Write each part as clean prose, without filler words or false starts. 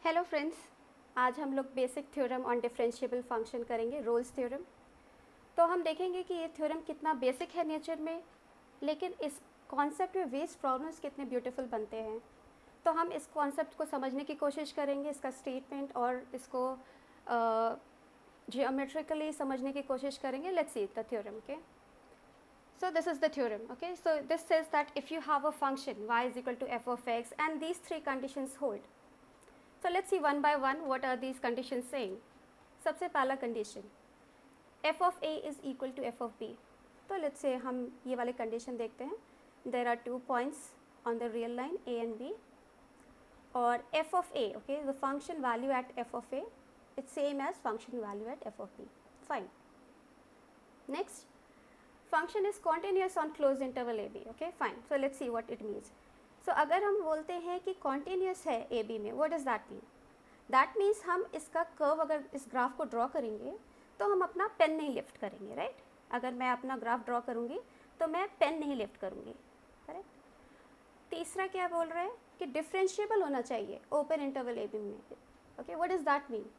Hello friends, आज हम लोग basic theorem on differentiable function करेंगे, रोल्स थ्योरम। तो हम देखेंगे कि ये थ्योरम कितना बेसिक है नेचर में, लेकिन इस कॉन्सेप्ट में वेस्ट प्रॉब्लम्स कितने ब्यूटीफुल बनते हैं। तो हम इस कॉन्सेप्ट को समझने की कोशिश करेंगे, इसका स्टेटमेंट और इसको जियोमेट्रिकली समझने की कोशिश करेंगे। Let's see the theorem. Okay, so this is the theorem. Okay, so this says that if you have a function y is equal to f of x and these three conditions hold. So let's see one by one what are these conditions saying. सबसे पहला condition, f of a is equal to f of b. तो let's say हम ये वाले condition देखते हैं. There are 2 points on the real line a and b, और f of a, okay, the function value at f of a, it's same as function value at f of b. Fine. Next, function is continuous on closed interval ab. Okay, fine. So let's see what it means. So अगर हम बोलते हैं कि continuous है A B में, what does that mean? That means हम इसका curve अगर इस ग्राफ को ड्रॉ करेंगे तो हम अपना पेन नहीं लिफ्ट करेंगे, राइट? अगर मैं अपना ग्राफ ड्रॉ करूँगी तो मैं पेन नहीं लिफ्ट करूँगी, करेक्ट? तीसरा क्या बोल रहा है कि डिफरेंशिएबल होना चाहिए ओपन इंटरवल ए बी में. Okay, what does that mean?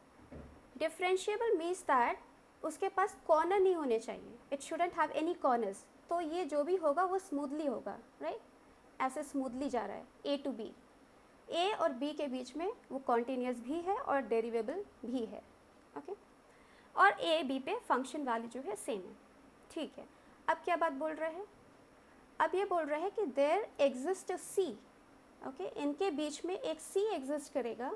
Differentiable means that उसके पास कॉर्नर नहीं होने चाहिए. It shouldn't have any corners. तो ये जो भी होगा वो स्मूथली होगा, राइट? ऐसे स्मूथली जा रहा है ए टू बी. ए और बी के बीच में वो कॉन्टीन्यूस भी है और डेरिवेबल भी है. ओके, और ए बी पे फंक्शन वैल्यू जो है सेम है. ठीक है, अब क्या बात बोल रहे हैं? अब ये बोल रहे हैं कि देयर एग्जिस्ट सी. ओके, इनके बीच में एक सी एग्जिस्ट करेगा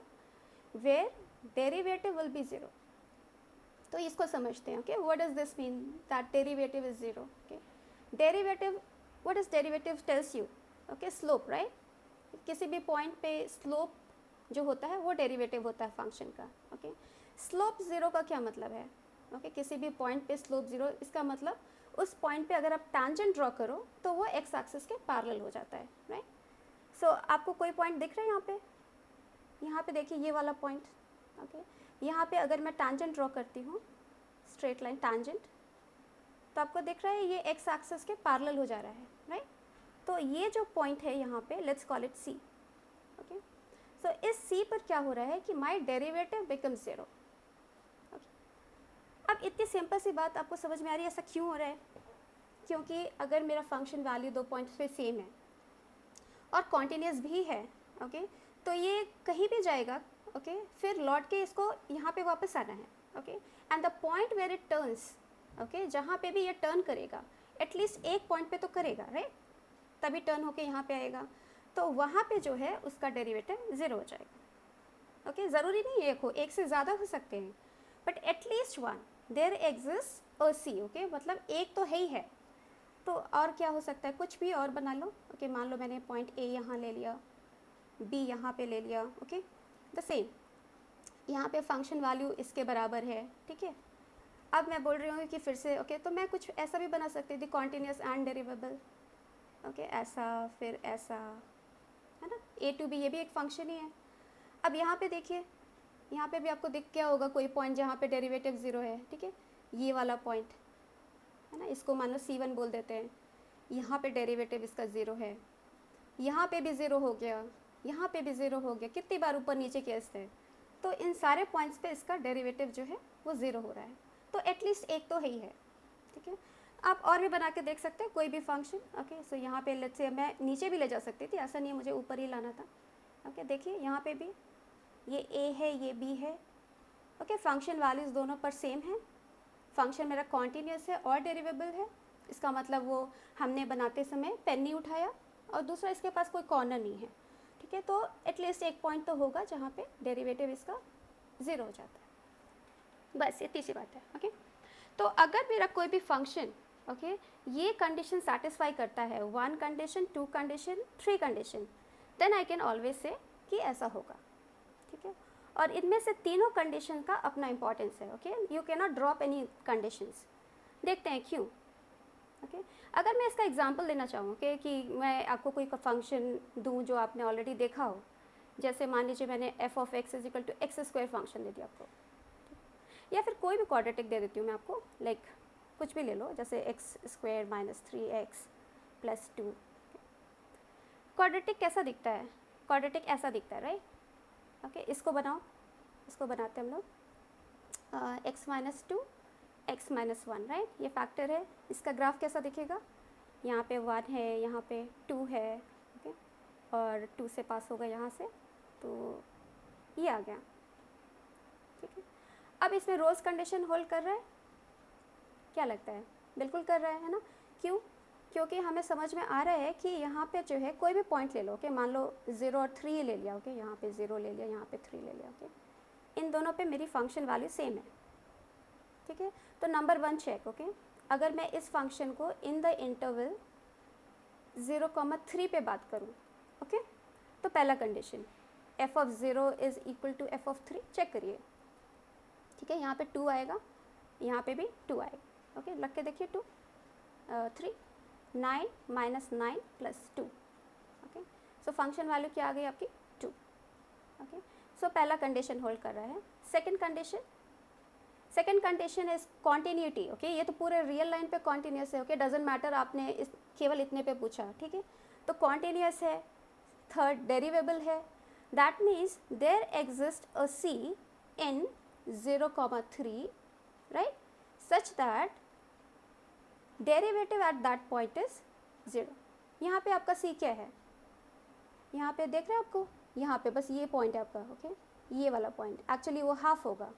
where derivative will be zero. तो इसको समझते हैं. Okay, what does this mean that derivative is zero? Okay, derivative, what is derivative tells you? Okay, slope, right? किसी भी पॉइंट पे स्लोप जो होता है वो डेरिवेटिव होता है फंक्शन का. ओके, स्लोप ज़ीरो का क्या मतलब है? ओके, किसी भी पॉइंट पे स्लोप ज़ीरो, इसका मतलब उस पॉइंट पे अगर आप टैंजेंट ड्रॉ करो तो वो एक्स एक्सिस के पैरेलल हो जाता है, राइट? सो आपको कोई पॉइंट दिख रहा है यहाँ पे? यहाँ पे देखिए ये वाला पॉइंट. ओके, यहाँ पे अगर मैं टैंजेंट ड्रॉ करती हूँ, स्ट्रेट लाइन टैंजेंट, तो आपको दिख रहा है ये एक्स एक्सिस के पैरेलल हो जा रहा है, राइट? तो ये जो पॉइंट है यहाँ पे, let's call it C. Okay, so इस सी पर क्या हो रहा है कि my derivative becomes zero. Okay, अब इतनी सिंपल सी बात आपको समझ में आ रही है ऐसा क्यों हो रहा है? क्योंकि अगर मेरा फंक्शन वैल्यू दो पॉइंट्स पे सेम है और कॉन्टीन्यूस भी है, ओके, तो ये कहीं भी जाएगा. ओके, फिर लौट के इसको यहाँ पे वापस आना है. Okay, and the point where it turns, okay, जहाँ पे भी ये टर्न करेगा एटलीस्ट एक पॉइंट पे तो करेगा, राइट? तभी टर्न होके यहाँ पे आएगा. तो वहाँ पे जो है उसका डेरिवेटिव ज़ीरो हो जाएगा. ओके, ज़रूरी नहीं है एक हो, एक से ज़्यादा हो सकते हैं, but at least one there exist a c. Okay, मतलब एक तो है ही है. तो और क्या हो सकता है? कुछ भी और बना लो. ओके, मान लो मैंने पॉइंट ए यहाँ ले लिया, बी यहाँ पे ले लिया. ओके, द सेम यहाँ पे फंक्शन वैल्यू इसके बराबर है. ठीक है, अब मैं बोल रही हूँ कि फिर से ओके, तो मैं कुछ ऐसा भी बना सकती थी, कॉन्टीन्यूस एंड डेरिवेबल. ओके, ऐसा फिर ऐसा, है ना? ए टू बी ये भी एक फंक्शन ही है. अब यहाँ पे देखिए, यहाँ पे भी आपको दिख क्या होगा, कोई पॉइंट जहाँ पे डेरिवेटिव ज़ीरो है. ठीक है, ये वाला पॉइंट है ना, इसको मान लो C1 बोल देते हैं. यहाँ पे डेरिवेटिव इसका ज़ीरो है, यहाँ पे भी ज़ीरो हो गया, यहाँ पे भी ज़ीरो हो गया. कितनी बार ऊपर नीचे किया इससे? तो इन सारे पॉइंट्स पे इसका डेरिवेटिव जो है वो ज़ीरो हो रहा है. तो एटलीस्ट एक तो है ही है. ठीक है, आप और भी बना के देख सकते हैं कोई भी फंक्शन. ओके, सो यहाँ पे लेट्स से मैं नीचे भी ले जा सकती थी, ऐसा नहीं है मुझे ऊपर ही लाना था. ओके, देखिए यहाँ पे भी ये ए है, ये बी है. ओके, फंक्शन वैल्यूज़ दोनों पर सेम है. फंक्शन मेरा कॉन्टीन्यूस है और डेरिवेबल है. इसका मतलब वो हमने बनाते समय पेन नहीं उठाया, और दूसरा इसके पास कोई कॉर्नर नहीं है. ठीक है, तो एटलीस्ट एक पॉइंट तो होगा जहाँ पे डेरिवेटिव इसका ज़ीरो हो जाता है. बस इतनी सी बात है. ओके, तो अगर मेरा कोई भी फंक्शन ओके ये कंडीशन सेटिस्फाई करता है, 1 condition, 2 condition, 3 condition, then I can always say कि ऐसा होगा. ठीक है, और इनमें से तीनों कंडीशन का अपना इंपॉर्टेंस है. Okay, you can not drop any conditions. देखते हैं क्यों. ओके, अगर मैं इसका एग्जांपल देना चाहूँ कि मैं आपको कोई फंक्शन दूँ जो आपने ऑलरेडी देखा हो. जैसे मान लीजिए मैंने f of x is equal to X square function दे दिया आपको, या फिर कोई भी क्वाड्रेटिक दे देती हूँ मैं आपको, लाइक कुछ भी ले लो, जैसे x square minus 3x plus 2. Quadratic कैसा दिखता है? क्वाड्रेटिक ऐसा दिखता है, राइट? ओके इसको बनाओ, इसको बनाते हैं हम लोग x minus two x minus one, right, ये फैक्टर है। इसका ग्राफ कैसा दिखेगा, यहाँ पे 1 है, यहाँ पे 2 है, ओके, और 2 से पास होगा यहाँ से, तो ये आ गया, ठीक है। अब इसमें रोज कंडीशन होल्ड कर रहा है, क्या लगता है, बिल्कुल कर रहा है ना, क्यों, क्योंकि हमें समझ में आ रहा है कि यहाँ पे जो है कोई भी पॉइंट ले लो, ओके, मान लो 0 और 3 ले लिया, ओके, यहाँ पे 0 ले लिया, यहाँ पे 3 ले लिया, ओके, इन दोनों पे मेरी फंक्शन वैल्यू सेम है, ठीक है। तो नंबर 1 चेक, ओके, अगर मैं इस फंक्शन को इन द इंटरवल 0,3 पे बात करूँ, ओके, तो पहला condition f of 0 is equal to f of 3, check करिए, ठीक है, यहाँ पे 2 आएगा, यहाँ पे भी 2 आएगा, ओके, लग के देखिए 2 3 9 minus 9 plus 2, okay, so function value क्या आ गई आपकी 2, ओके, सो पहला कंडीशन होल्ड कर रहा है। Second condition is continuity, okay, ये तो पूरे रियल लाइन पे कॉन्टिन्यूस है, ओके, डजेंट मैटर आपने इस केवल इतने पे पूछा, ठीक है, तो कॉन्टिन्यूस है। थर्ड डेरिवेबल है, that means there exist a c in 0,3, right, such that derivative at that point is 0। यहाँ पे आपका c क्या है, यहाँ पे देख रहे हैं आपको, यहाँ पे बस ये पॉइंट है आपका, ओके, ये वाला पॉइंट, एक्चुअली वो हाफ होगा,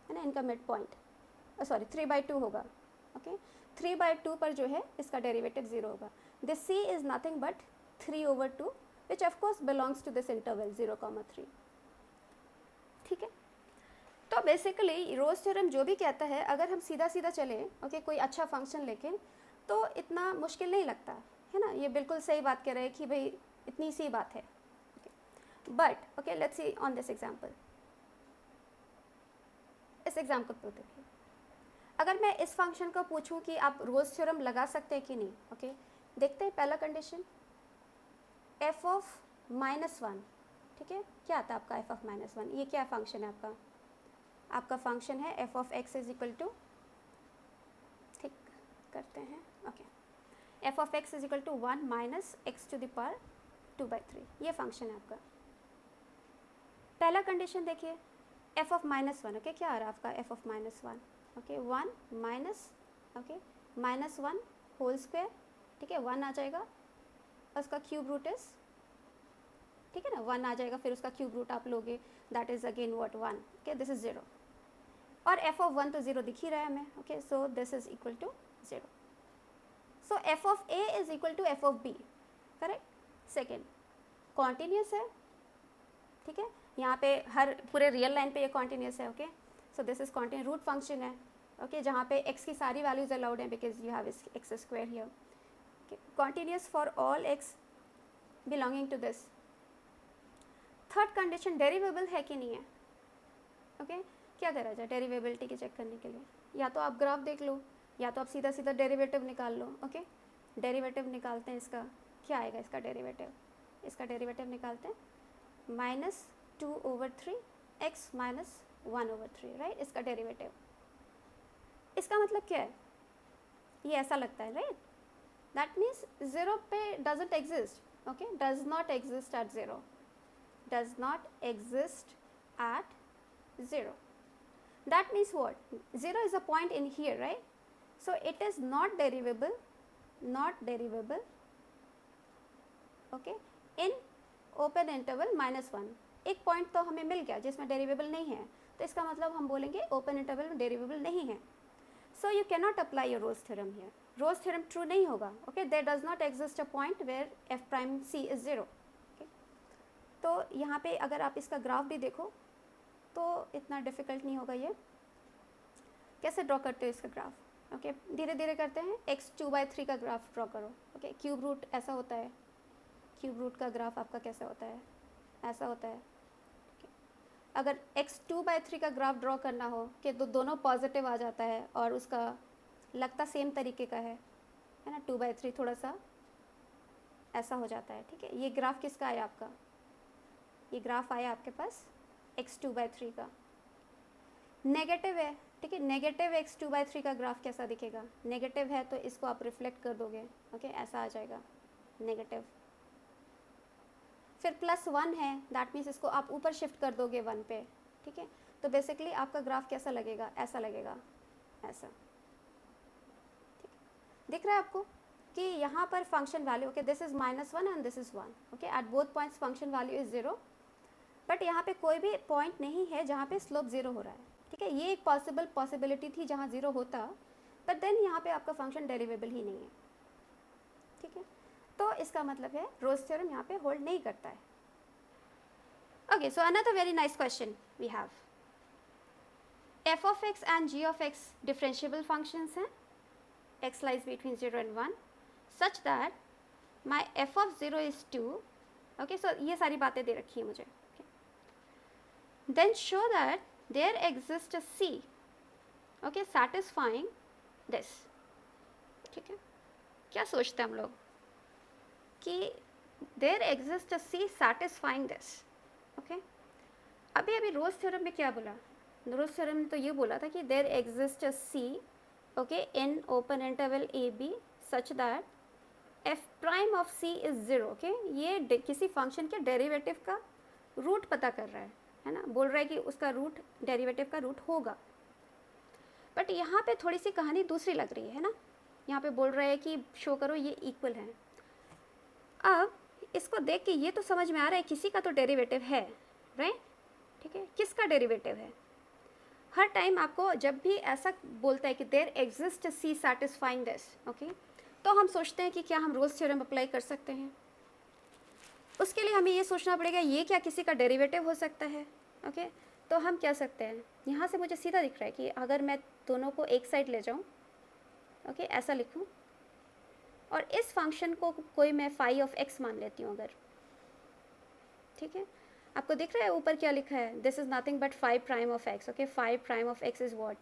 है ना, इनका मिड पॉइंट, सॉरी 3/2 होगा, ओके, 3/2 पर जो है इसका डेरिवेटिव 0 होगा। This c is nothing but 3/2 which of course belongs to this interval 0,3, ठीक है। तो बेसिकली रोज थ्योरम जो भी कहता है, अगर हम सीधा सीधा चले, ओके, कोई अच्छा फंक्शन लेके, तो इतना मुश्किल नहीं लगता है ना, ये बिल्कुल सही बात कह रहे हैं कि भाई इतनी सी बात है, but okay let's see on this example. इस एग्जांपल को देखिए, अगर मैं इस फंक्शन को पूछूं कि आप रोज थ्योरम लगा सकते हैं कि नहीं, ओके, देखते हैं। पहला कंडीशन f ऑफ -1, ठीक है, क्या आता है आपका f ऑफ -1, ये क्या फंक्शन है आपका फंक्शन है f of x is equal to, ठीक करते हैं, okay, f of x is equal to 1 minus x to the power 2/3, ये फंक्शन है आपका। पहला कंडीशन देखिए, f ऑफ -1, ओके, क्या आ रहा है आपका f of -1, okay, 1 minus, okay, -1 whole square, ठीक है, 1 आ जाएगा, उसका क्यूब रूट इज, ठीक है ना, 1 आ जाएगा, फिर उसका क्यूब रूट आप लोगे, that is again what 1, okay, this is 0, और f ऑफ 1 तो 0 दिख ही रहा है हमें, okay, so this is equal to 0, so f of a is equal to f of b, correct. Second continuous है, ठीक है, यहाँ पे हर पूरे रियल लाइन पे ये कॉन्टिन्यूस है, okay, so this is continuous, root function है, ओके, जहाँ पे x की सारी वैल्यूज अलाउड हैं because you have X square here, continuous for all x belonging to this। Third condition derivable है कि नहीं है, ओके, क्या करा जाए डेरिवेबिलिटी की चेक करने के लिए, या तो आप ग्राफ देख लो, या तो आप सीधा सीधा डेरिवेटिव निकाल लो, ओके, डेरिवेटिव निकालते हैं, इसका क्या आएगा, इसका डेरिवेटिव निकालते हैं, -2/3 x माइनस 1/3, राइट, इसका डेरिवेटिव, इसका मतलब क्या है, ये ऐसा लगता है, राइट, that means 0 पे doesn't exist, okay, does not exist at 0, does not exist at 0, that means what, 0 is a point in here, right, so it is not derivable, okay, in open interval -1, एक point तो हमें मिल गया जिसमें डेरिवेबल नहीं है, तो इसका मतलब हम बोलेंगे ओपन इंटरवल में डेरिवेबल नहीं है, so you cannot apply your Rolle's theorem here, Rolle's theorem true नहीं होगा, okay, there does not exist a point where f prime c is 0, okay, तो यहाँ पे अगर आप इसका ग्राफ भी देखो तो इतना डिफ़िकल्ट नहीं होगा। ये कैसे ड्रॉ करते हो इसका ग्राफ, ओके, धीरे धीरे करते हैं, x 2/3 का ग्राफ ड्रॉ करो, ओके, क्यूब रूट ऐसा होता है, क्यूब रूट का ग्राफ आपका कैसा होता है, ऐसा होता है, अगर x 2/3 का ग्राफ ड्रॉ करना हो कि तो दोनों पॉजिटिव आ जाता है और उसका लगता सेम तरीके का है ना, 2/3 थोड़ा सा ऐसा हो जाता है, ठीक है। ये ग्राफ किसका आया आपका, ये ग्राफ आया आपके पास x 2/3 का, नेगेटिव है, ठीक है, नेगेटिव x 2/3 का ग्राफ कैसा दिखेगा, नेगेटिव है तो इसको आप रिफ्लेक्ट कर दोगे, ओके, ऐसा आ जाएगा नेगेटिव। फिर +1 है, दैट मीन्स इसको आप ऊपर शिफ्ट कर दोगे 1 पे, ठीक है। तो बेसिकली आपका ग्राफ कैसा लगेगा, ऐसा लगेगा, ऐसा, ठीक है। दिख रहा है आपको कि यहाँ पर function value, okay this is -1 and this is 1, okay at both points function value is 0, but यहाँ पे कोई भी पॉइंट नहीं है जहाँ पे स्लोप 0 हो रहा है, ठीक है। ये एक पॉसिबिलिटी थी जहाँ 0 होता, बट देन यहाँ पे आपका फंक्शन डेरिवेबल ही नहीं है, ठीक है। तो इसका मतलब है रोल्स थ्योरम यहाँ पे होल्ड नहीं करता है। Okay, so another very nice question we have, f of x and g of x differentiable functions हैं, x lies between 0 and 1 such that my f of 0 is 2, okay, so ये सारी बातें दे रखी है मुझे, okay. Then show that there exists a c, okay, satisfying this, ठीक है। क्या सोचते हैं हम लोग कि there exists a c satisfying this, okay. अभी रोल्स थ्योरम में क्या बोला, रोल्स थ्योरम ने तो ये बोला था कि there exists a c, okay, in open interval a b such that f prime of c is 0, okay. ये किसी फंक्शन के डेरिवेटिव का रूट पता कर रहा है ना, बोल रहा है कि उसका रूट, डेरिवेटिव का रूट होगा, बट यहाँ पे थोड़ी सी कहानी दूसरी लग रही है ना। यहाँ पे बोल रहा है कि शो करो ये इक्वल है। अब इसको देख के ये तो समझ में आ रहा है किसी का तो डेरिवेटिव है, राइट, ठीक है। किसका डेरिवेटिव है? हर टाइम आपको जब भी ऐसा बोलता है कि there exist c satisfying this, okay, तो हम सोचते हैं कि क्या हम रोल्स थ्योरम अप्लाई कर सकते हैं। उसके लिए हमें ये सोचना पड़ेगा ये क्या किसी का डेरिवेटिव हो सकता है, ओके। तो हम क्या सकते हैं, यहाँ से मुझे सीधा दिख रहा है कि अगर मैं दोनों को एक साइड ले जाऊँ, ओके, ऐसा लिखूँ, और इस फंक्शन को कोई मैं फाई ऑफ एक्स मान लेती हूँ अगर, ठीक है। आपको दिख रहा है ऊपर क्या लिखा है, this is nothing but phi prime of x, okay. Phi prime of x is what,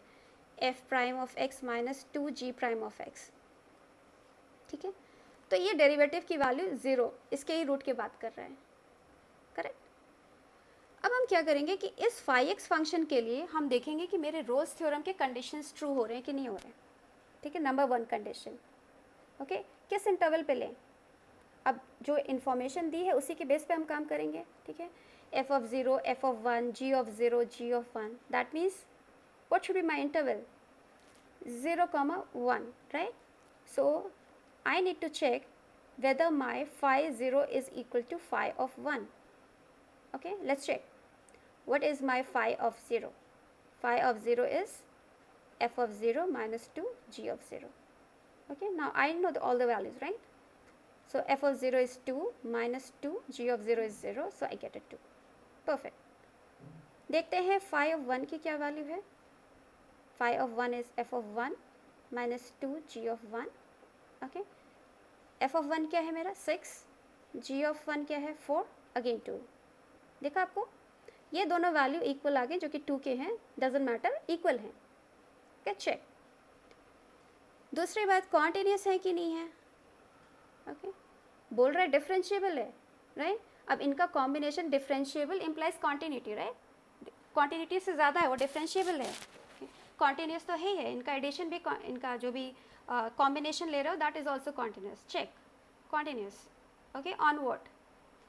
f prime of x minus 2g prime of x, ठीक है। तो ये डेरिवेटिव की वैल्यू 0, इसके ही रूट की बात कर रहा है, करेक्ट। अब हम क्या करेंगे कि इस फाई एक्स फंक्शन के लिए हम देखेंगे कि मेरे रोल्स थ्योरम के कंडीशंस ट्रू हो रहे हैं कि नहीं हो रहे हैं, ठीक है। नंबर 1 कंडीशन, ओके, किस इंटरवल पे लें, अब जो इन्फॉर्मेशन दी है उसी के बेस पे हम काम करेंगे, ठीक है। f of 0, f of 1, g of 0, g of 1, that means what should be my interval, 0, 1, right? So I need to check whether my phi 0 is equal to phi of 1, okay. Let's check what is my phi of 0. Phi of 0 is f of 0 minus 2 g of 0, okay. Now I know all the values, right? So f of 0 is 2 minus 2, g of 0 is 0, so I get a 2, perfect. देखते हैं phi of 1 की क्या value है। phi of 1 is f of 1 minus 2 g of 1, okay. f of 1 क्या है मेरा 6, g of 1 क्या है 4, अगेन 2। देखा आपको, ये दोनों वैल्यू इक्वल आ गए जो कि 2 के हैं, डजेंट मैटर, इक्वल हैं, ओके। चेक। दूसरी बात, कॉन्टिन्यूस है कि नहीं है, ओके। बोल रहा है डिफरेंशिएबल है, राइट। अब इनका combination differentiable implies continuity, right. Continuity से ज़्यादा है, वो डिफरेंशिएबल है, कॉन्टिन्यूस तो है, इनका एडिशन भी, इनका जो भी कॉम्बिनेशन ले रहे हो that is also continuous. Check, continuous, okay, on what,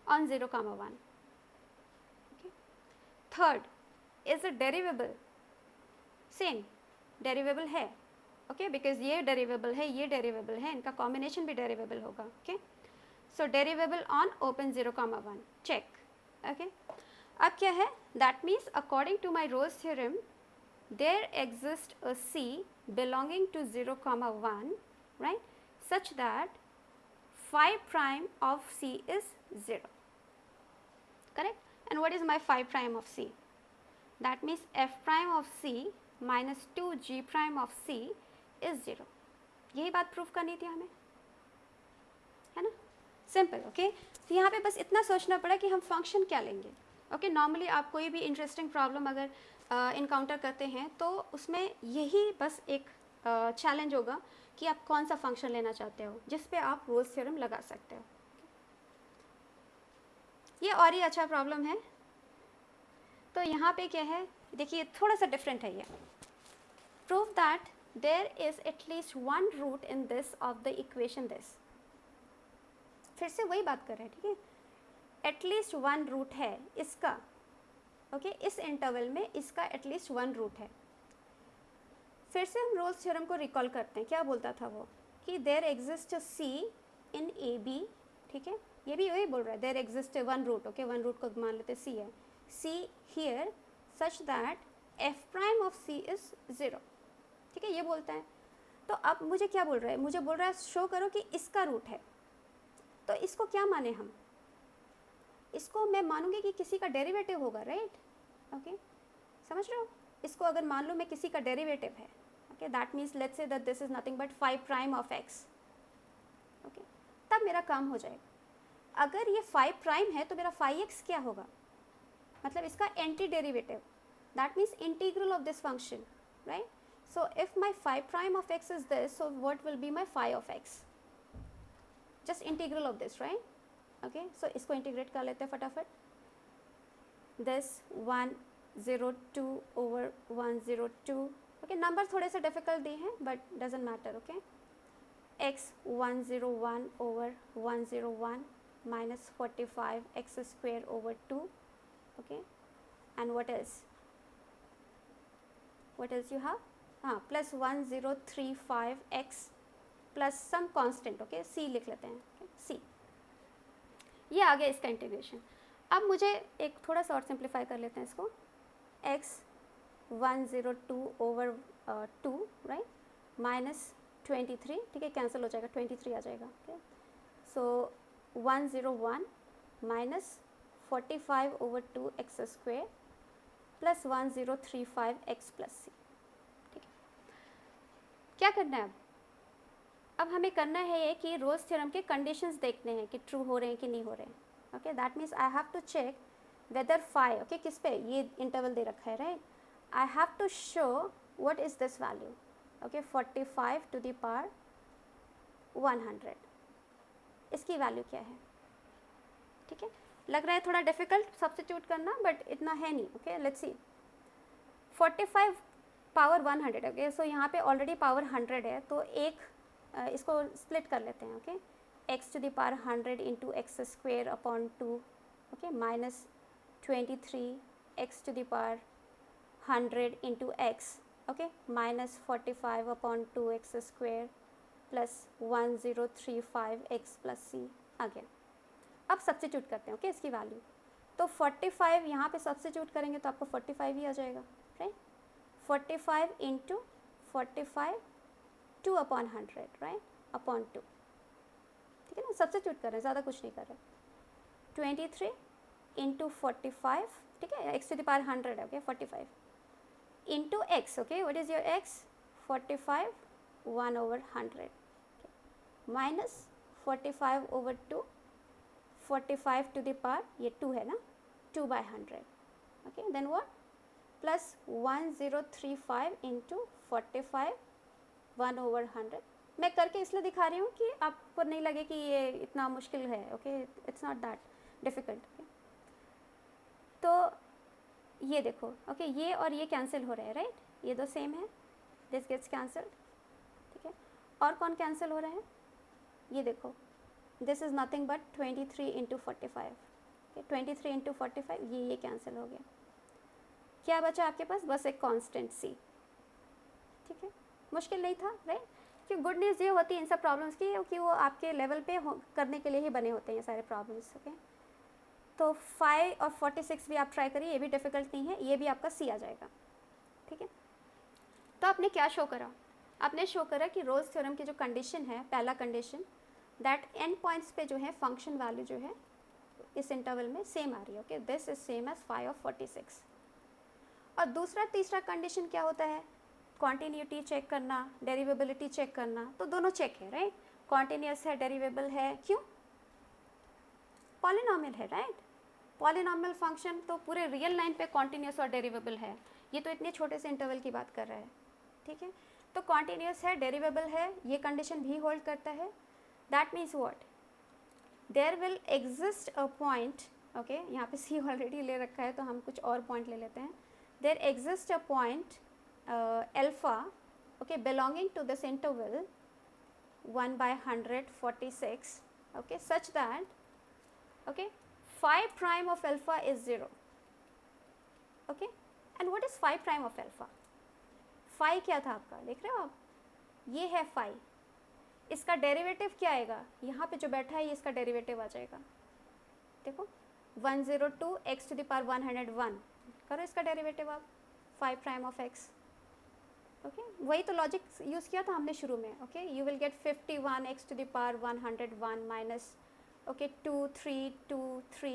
on 0, 1, okay. Third, is it derivable, same derivable है, ओके, बिकॉज ये डेरिवेबल है, ये डेरिवेबल है, इनका कॉम्बिनेशन भी डेरिवेबल होगा, okay. So derivable on open 0, 1, check, okay. अब क्या है, that means according to my Rolle's theorem there exists a C belonging to 0, 1, right, such that phi prime of C is 0, correct. And what is my phi prime of C? That means f prime of C minus 2g prime of C is 0। यही बात proof करनी थी हमें, है ना, simple, okay. तो यहाँ पे बस इतना सोचना पड़ा कि हम फंक्शन क्या लेंगे, ओके। नॉर्मली आप कोई भी इंटरेस्टिंग प्रॉब्लम अगर इनकाउंटर करते हैं तो उसमें यही बस एक चैलेंज होगा कि आप कौन सा फंक्शन लेना चाहते हो जिस पे आप रोल्स थ्योरम लगा सकते हो। ये और ही अच्छा प्रॉब्लम है। तो यहाँ पे क्या है, देखिए थोड़ा सा डिफरेंट है ये। Prove that there is at least 1 root in this of the equation this. फिर से वही बात कर रहे हैं, ठीक है। एटलीस्ट वन रूट है इसका, ओके इस इंटरवल में इसका एटलीस्ट वन रूट है। फिर से हम रोल्स थ्योरम को रिकॉल करते हैं, क्या बोलता था वो कि there exist c in a b, ठीक है, ये भी वही बोल रहा है, there exist one root, okay one root को मान लेते सी है, c here such that f prime of c is 0, ठीक है, ये बोलता है। तो अब मुझे क्या बोल रहा है, मुझे बोल रहा है शो करो कि इसका रूट है, तो इसको क्या माने हम, इसको मैं मानूंगी कि किसी का डेरिवेटिव होगा, राइट, ओके समझ रहे हो, इसको अगर मान लो मैं किसी का डेरिवेटिव है, okay that means let's say that this is nothing but five prime of x, okay तब मेरा काम हो जाएगा। अगर ये फाइव प्राइम है तो मेरा फाइव एक्स क्या होगा, मतलब इसका anti derivative, that means integral of this function, right. So if my phi prime of x is this, so what will be my phi of X, just integral of this, right, okay. So इसको integrate कर लेते हैं फटाफट, this 102 over 102, okay number थोड़े से difficult दिए हैं but doesn't matter, okay. x 101 over 101 minus 45 x square over 2, okay, and what else you have, plus 1035 x plus some constant, okay, c लिख लेते हैं, okay, c, ये आ गया इसका इंटीग्रेशन। अब मुझे एक थोड़ा सा और सिंप्लीफाई कर लेते हैं इसको, x 102 over 2, राइट, माइनस 23, ठीक है कैंसिल हो जाएगा, 23 आ जाएगा, okay. So 101 minus 45 over 2 X square plus 1035 X plus C, ठीक है। क्या करना है अब हमें करना है ये कि रोल्स थ्योरम के कंडीशंस देखने हैं कि ट्रू हो रहे हैं कि नहीं हो रहे हैं, okay that means I have to check whether five, okay किस पे, ये इंटरवल दे रखा है, right, I have to show what is this value, okay 45 to the power 100, इसकी वैल्यू क्या है, ठीक है। लग रहा है थोड़ा डिफिकल्ट सब्स्टिट्यूट करना बट इतना है नहीं, okay let's see, 45 power 100, okay so यहाँ पे ऑलरेडी पावर 100 है, तो एक इसको स्प्लिट कर लेते हैं, okay, X to the power 100 into X square upon 2, okay minus 23 X to the power 100 into x, okay minus 45 upon 2 X square plus 1035 X plus C आ गया। अब सब्स्टिट्यूट करते हैं, ओके इसकी वैल्यू, तो 45 यहाँ पे सब्स्टिट्यूट करेंगे तो आपको 45 ही आ जाएगा, right, 45 into 45 2 upon 100, right, upon 2, ठीक है ना, सब्स्टिट्यूट कर रहे हैं, ज़्यादा कुछ नहीं कर रहे, 23 इंटू 45, ठीक है, एक्स टू द पावर 100 है, okay 45 into x, okay what is your x, 45 1 over 100, minus 45 over 2, 45 to the power, ये 2 है ना, 2 by 100, okay then what, plus 1035 into 45 1 over 100। मैं करके इसलिए दिखा रही हूँ कि आपको नहीं लगे कि ये इतना मुश्किल है, okay it's not that difficult, okay. तो ये देखो, ओके ये और ये कैंसिल हो रहे हैं, राइट, ये दो सेम है, दिस गेट्स कैंसल्ड, ठीक है, और कौन कैंसिल हो रहे हैं, ये देखो, this is nothing but 23 into 45, okay 23 into 45, ये कैंसिल हो गया, क्या बचा आपके पास, बस एक कांस्टेंट सी, ठीक है, मुश्किल नहीं था, राइट। कि गुड न्यूज़ ये होती है इन सब प्रॉब्लम्स की कि वो आपके लेवल पे करने के लिए ही बने होते हैं ये सारे प्रॉब्लम्स, ओके। तो 5 और 46 भी आप ट्राई करिए, ये भी डिफ़िकल्ट नहीं है, ये भी आपका सी आ जाएगा, ठीक है। तो आपने क्या शो करा, आपने शो करा कि रोल्स थ्योरम की जो कंडीशन है, पहला कंडीशन दैट एंड पॉइंट्स पे जो है फंक्शन वैल्यू जो है इस इंटरवल में सेम आ रही है, okay this is same as 5 और 46। और दूसरा तीसरा कंडीशन क्या होता है, कॉन्टीन्यूटी चेक करना, डेरिवेबिलिटी चेक करना, तो दोनों चेक है, राइट, कॉन्टीन्यूस है, डेरिवेबल है, क्यों, पॉलिनॉमियल है, राइट, पॉलिनॉमियल फंक्शन तो पूरे रियल लाइन पे कॉन्टीन्यूस और डेरिवेबल है, ये तो इतने छोटे से इंटरवल की बात कर रहा है, ठीक है। तो कॉन्टीन्यूस है, डेरिवेबल है, ये कंडीशन भी होल्ड करता है, that means what, there will exist a point, okay यहाँ पे सी ऑलरेडी ले रखा है तो हम कुछ और पॉइंट ले लेते हैं, there exist a point alpha, okay belonging to this interval 1 by 100 46, okay such that okay phi prime of alpha is 0. Okay, and what is phi prime of alpha? phi क्या था आपका, देख रहे हो आप, ये है phi, इसका डेरिवेटिव क्या आएगा, यहाँ पे जो बैठा है ये इसका डेरिवेटिव आ जाएगा, देखो 102 x to the power 101, करो इसका डेरिवेटिव आप, phi prime of x. Okay वही तो लॉजिक यूज़ किया था हमने शुरू में. Okay you will get 51 x to the power 101 minus okay 2 3 2 3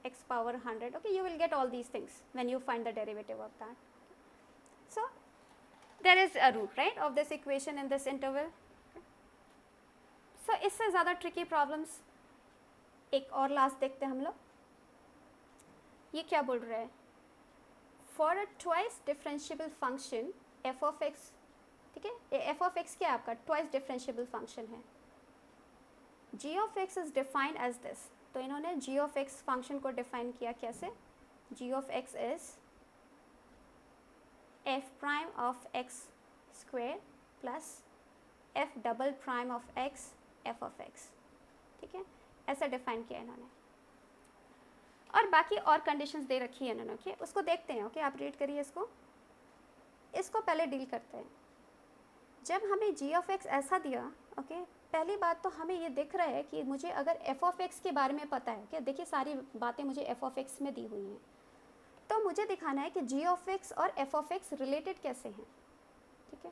x power 100. Okay, you will get all these things when you find the derivative of that. So there is a root, right, of this equation in this interval. Okay. So इससे ज़्यादा tricky problems एक और last देखते हैं हम लोग. ये क्या बोल रहा है, for a twice differentiable function f of x, ठीक है, f of x क्या है आपका, twice differentiable function है, g of x is defined as this. तो इन्होंने g of x फंक्शन को डिफाइन किया कैसे, g of x is f prime of x square plus f double prime of x f of x, ठीक है, ऐसा define किया इन्होंने. और बाकी और कंडीशंस दे रखी है इन्होंने. ओके उसको देखते हैं. ओके आप रीड करिए इसको पहले डील करते हैं. जब हमें g of x ऐसा दिया, ओके पहली बात तो हमें ये दिख रहा है कि मुझे अगर f of x के बारे में पता है, क्या देखिए सारी बातें मुझे f of x में दी हुई हैं, तो मुझे दिखाना है कि g of x और f of x रिलेटेड कैसे हैं. ठीक है,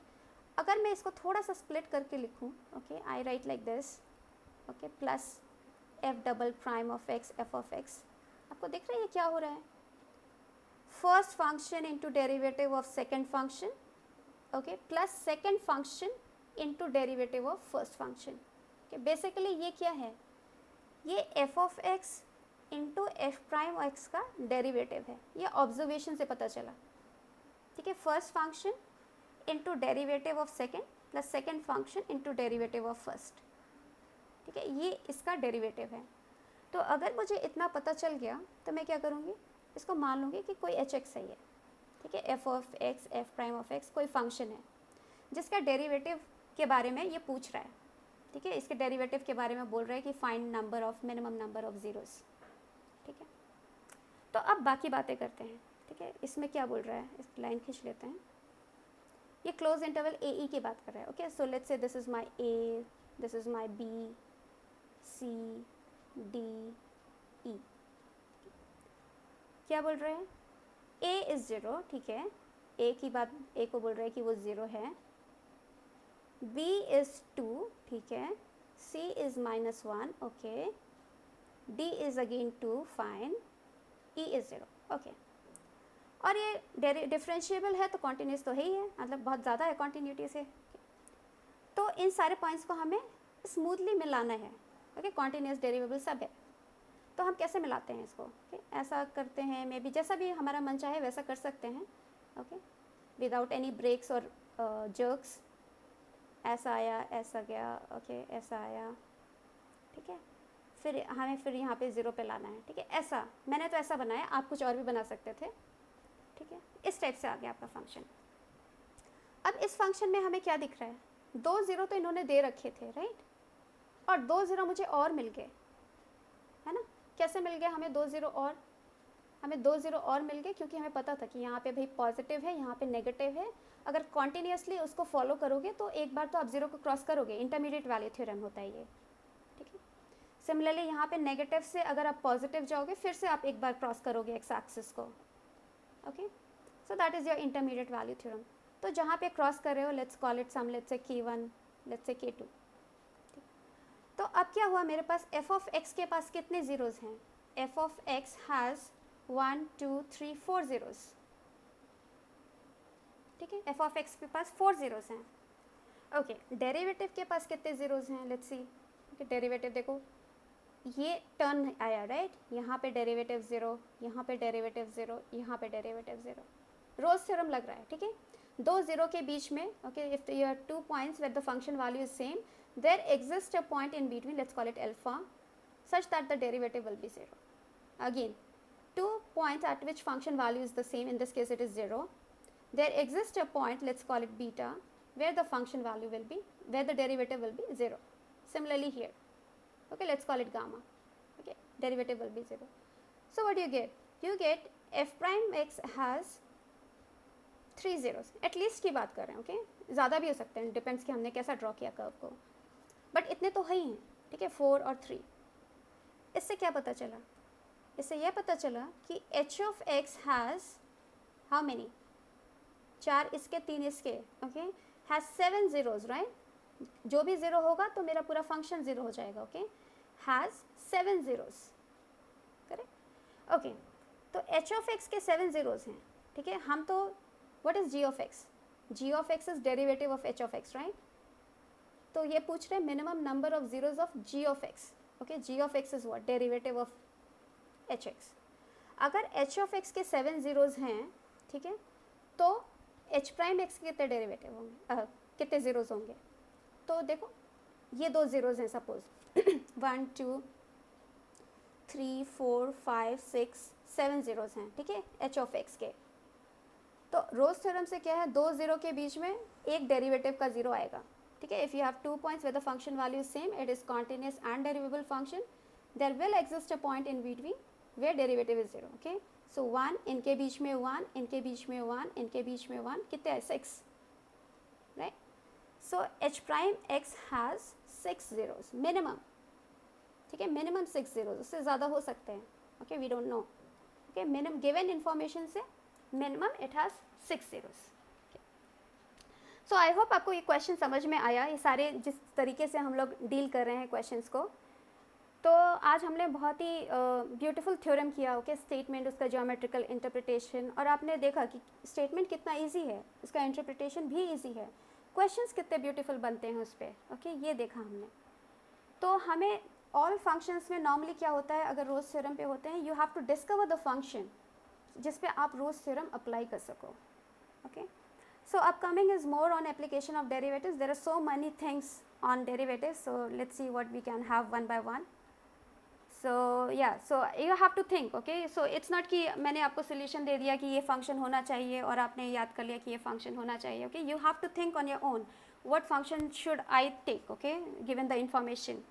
अगर मैं इसको थोड़ा सा स्प्लिट करके लिखूं, okay I right like this, okay plus f double prime of x f of x, आपको दिख रहा है ये क्या हो रहा है, first function into derivative of second function, okay plus second function into derivative of first function. Basically ये क्या है, ये f of x into F prime x का डेरिवेटिव है. ये ऑब्जर्वेशन से पता चला. ठीक है, first function into derivative of second plus second function into derivative of first. ठीक है, ये इसका डेरिवेटिव है. तो अगर मुझे इतना पता चल गया तो मैं क्या करूँगी, इसको मान लूँगी कि कोई एच एक्स सही है. ठीक है, F of x F prime of x कोई फंक्शन है जिसका डेरिवेटिव के बारे में ये पूछ रहा है. ठीक है, इसके डेरिवेटिव के बारे में बोल रहा है कि find number of minimum number of zeros. ठीक है, तो अब बाकी बातें करते हैं. ठीक है, इसमें क्या बोल रहा है, इस लाइन खींच लेते हैं. ये क्लोज इंटरवल ए ई की बात कर रहा है. Okay so let's say this is my A, this is my B C D E. क्या बोल रहे हैं, ए इज़ ज़ीरो. ठीक है, ए की बात, ए को बोल रहा है कि वो ज़ीरो है. b is 2. ठीक है, c is -1. Okay, d is again 2. Fine, e is 0. Okay, और ये डिफरेंशिएबल है तो कॉन्टिन्यूस तो है ही है, मतलब बहुत ज़्यादा है कॉन्टिन्यूटी से. तो इन सारे पॉइंट्स को हमें स्मूथली मिलाना है. ओके, कॉन्टिन्यूस डेरिवेबल सब है, तो हम कैसे मिलाते हैं इसको. ओके, ऐसा करते हैं, मे बी जैसा भी हमारा मन चाहे वैसा कर सकते हैं. ओके, विदाउट एनी ब्रेक्स और जर्क्स. ऐसा आया, ऐसा गया, ओके ऐसा आया. ठीक है, फिर हमें फिर यहाँ पे ज़ीरो पे लाना है. ठीक है, ऐसा मैंने तो ऐसा बनाया, आप कुछ और भी बना सकते थे. ठीक है, इस टाइप से आ गया आपका फंक्शन. अब इस फंक्शन में हमें क्या दिख रहा है, 2 ज़ीरो तो इन्होंने दे रखे थे, राइट, और 2 ज़ीरो मुझे और मिल गए, है ना. कैसे मिल गया हमें 2 ज़ीरो और, हमें 2 ज़ीरो और मिल गए क्योंकि हमें पता था कि यहाँ पे भाई पॉजिटिव है, यहाँ पे नेगेटिव है. अगर कॉन्टिन्यूसली उसको फॉलो करोगे तो एक बार तो आप ज़ीरो को क्रॉस करोगे. इंटरमीडिएट वैल्यू थ्योरम होता है ये. ठीक है, सिमिलरली यहाँ पे नेगेटिव से अगर आप पॉजिटिव जाओगे फिर से आप एक बार क्रॉस करोगे एक्स एक्सिस को. Okay, so that is your intermediate value theorem. तो जहाँ पे क्रॉस कर रहे हो, let's call it some, let's say K1, let's say K2. तो अब क्या हुआ, मेरे पास f ऑफ x के पास कितने ज़ीरोज़ हैं, f of x has 1 2 3 4 zeros. ठीक है, f ऑफ x के पास 4 ज़ीरोज़ हैं. ओके, डेरिवेटिव के पास कितने ज़ीरोज़ हैं, लेट्स सी. ओके, डेरिवेटिव देखो, ये टर्न आया, राइट, यहाँ पे डेरिवेटिव 0, यहाँ पे डेरिवेटिव 0, यहाँ पे डेरिवेटिव 0. रोज थ्योरम लग रहा है. ठीक है, 2 ज़ीरो के बीच में, okay if you have 2 points where the function value is same, there exists a point in between, let's call it alpha, such that the derivative will be 0. Again, 2 points at which function value is the same, in this case it is 0. There exists a point, let's call it beta, where the function value will be, where the derivative will be 0. Similarly here, okay, let's call it gamma. Okay, derivative will be 0. So what you get f prime x has 3 zeros, at least की बात कर रहे हैं, okay ज़्यादा भी हो सकते हैं, डिपेंड्स कि हमने कैसा ड्रॉ किया कर्व को, बट इतने तो है ही हैं, ठीक है 4 और 3। इससे क्या पता चला, इससे यह पता चला कि h of x has how many, 4 इसके 3 इसके, ओके हैज़ 7 zeros, राइट, जो भी ज़ीरो होगा तो मेरा पूरा फंक्शन ज़ीरो हो जाएगा, okay has 7 zeros, correct, okay. तो h ऑफ x के 7 zeros हैं, ठीक है। हम तो what is g of x, g of x is derivative of h of x, right. तो ये पूछ रहे minimum number of zeros of g of x, okay g of x is what, derivative of hx। अगर h of x के 7 zeros हैं, ठीक है, तो h प्राइम x के कितने डेरिवेटिव होंगे, कितने zeros होंगे, तो देखो ये 2 zeros हैं सपोज 1 2 3 4 5 6 7 zeros हैं, ठीक है h ऑफ x के। तो रोज थ्योरम से क्या है, 2 जीरो के बीच में एक डेरिवेटिव का जीरो आएगा, ठीक है। If you have 2 points with the function value same, it is continuous and derivable function, there will exist a point in between where derivative is zero, okay. So 1 इनके बीच में 1, इनके बीच में 1, इनके बीच में 1, कितने हैं 6, right. So h prime x has 6 zeros minimum, ठीक है, मिनिमम 6 zeros, उससे ज़्यादा हो सकते हैं, okay we don't know, okay minimum given information से minimum it has 6 zeros। So I hope आपको ये क्वेश्चन समझ में आया, ये सारे जिस तरीके से हम लोग डील कर रहे हैं क्वेश्चंस को। तो आज हमने बहुत ही ब्यूटीफुल थ्योरम किया, ओके स्टेटमेंट, उसका ज्योमेट्रिकल इंटरप्रिटेशन, और आपने देखा कि स्टेटमेंट कितना इजी है, उसका इंटरप्रिटेशन भी इजी है, क्वेश्चंस कितने ब्यूटीफुल बनते हैं उस पर, ओके ये देखा हमने। तो हमें ऑल फंक्शंस में नॉर्मली क्या होता है, अगर रोज थ्योरम पे होते हैं, you have to discover the function जिस पे आप रोज थ्योरम अप्लाई कर सको, okay. So upcoming is more on application of derivatives, there are so many things on derivatives, so let's see what we can have one by one. So या so you have to think, okay. So it's not कि मैंने आपको solution दे दिया कि ये function होना चाहिए और आपने याद कर लिया कि ये फंक्शन होना चाहिए, okay. You have to think on your own, what function should I take, okay, given the information.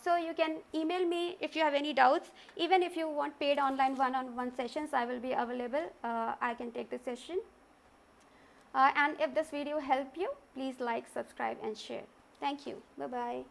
So you can email me if you have any doubts. Even if you want paid online one-on-one sessions, I will be available. I can take the session. And if this video helped you, please like, subscribe and share. Thank you. Bye-bye.